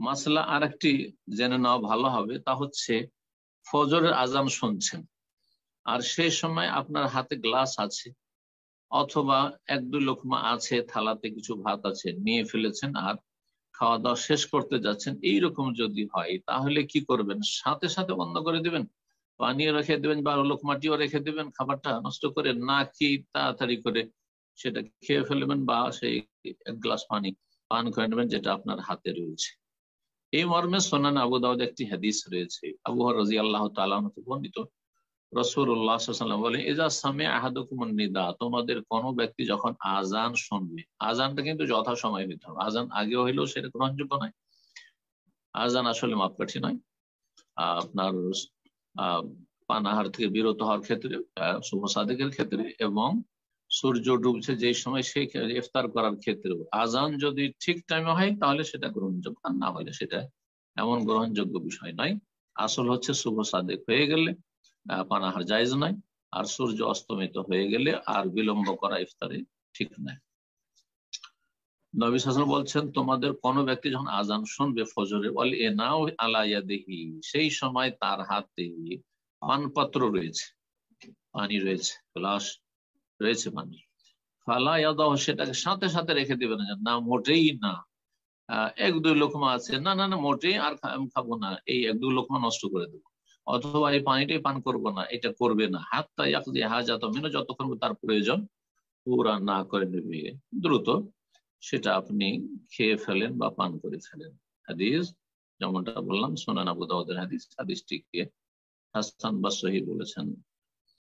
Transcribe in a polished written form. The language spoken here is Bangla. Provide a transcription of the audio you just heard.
মাসলা আরেকটি জেনে নেওয়া ভালো হবে, তা হচ্ছে ফজরের আজান শুনছেন আর সেই সময় আপনার হাতে গ্লাস আছে অথবা এক দুই লোকমা আছে, থালাতে কিছু ভাত আছে, নিয়ে ফেলেছেন আর খাওয়া দাওয়া শেষ করতে যাচ্ছেন, এইরকম যদি হয় তাহলে কি করবেন? সাথে সাথে বন্ধ করে দিবেন, পানিও রেখে দিবেন বা লোকমাটিও রেখে দিবেন খাবারটা নষ্ট করে, নাকি তাড়াতাড়ি করে সেটা খেয়ে ফেলবেন বা সেই এক গ্লাস পানি পান করে নেবেন যেটা আপনার হাতে রয়েছে? এই মর্মে সুনান আবু দাউদ একটি হাদিস রয়েছে, আবু হুরায়রা রাদিয়াল্লাহু তাআলা আনহু থেকে বর্ণিত। রাসূলুল্লাহ সাল্লাল্লাহু আলাইহি ওয়াসাল্লাম বলেন, ইজা সামিআ আহাদুকুমুন নিদা, তোমাদের কোনো ব্যক্তি যখন আজান শুনবে, আজানটা কিন্তু যথাসময়ে দিতে হবে, আজান আগে হইলেও সেটা গ্রহণযোগ্য নয়। আজান আসলে মাপকাঠি নয়। আপনার আহ পানাহার থেকে বিরত হওয়ার ক্ষেত্রে, শুভ সাদেকের ক্ষেত্রে, এবং সূর্য ডুবছে যে সময় সেই ইফতার করার ক্ষেত্রেও আজান যদি ঠিক টাইমে হয় তাহলে সেটা গ্রহণযোগ্য, আর না হলে সেটা এমন গ্রহণযোগ্য বিষয় নয়। আসল হচ্ছে শুভ সাদেক হয়ে গেলে পানাহার জায়েজ নয়, আর সূর্য অস্তমিত হয়ে গেলে আর বিলম্ব করা ইফতারে ঠিক নয়। নবী সাল্লাল্লাহু আলাইহি ওয়াসাল্লাম বলছেন, তোমাদের কোন ব্যক্তি যখন আজান শুনবে ফজরে, ওয়াল ইনাউ আলা ইয়াদিহি, সেই সময় তার হাতে পানপাত্র রয়েছে, পানি রয়েছে, গ্লাস রয়েছে পানি, ফালা ইয়াদাহু, সেটাকে সাথে সাথে রেখে দিবে না, না মোটেই না। এক দুই লোকমা আছে, না না না মোটেই আর আমি খাবো না, এই এক দুই লোকমা নষ্ট করে দেবো, অথবা এই পানিটাই পান করবো না, এটা করবে না, হাত্তা ইয়াকদি হাজাত মিনহু, যতক্ষণ তার প্রয়োজন পুরা না করে নেবে দ্রুত, সেটা আপনি খেয়ে ফেলেন বা পান করে ফেলেন। হাদিস যেমনটা বললাম সুনান আবু দাউদের হাদিস, হাদিসটিকে হাসান বা সহিহ বলেছেন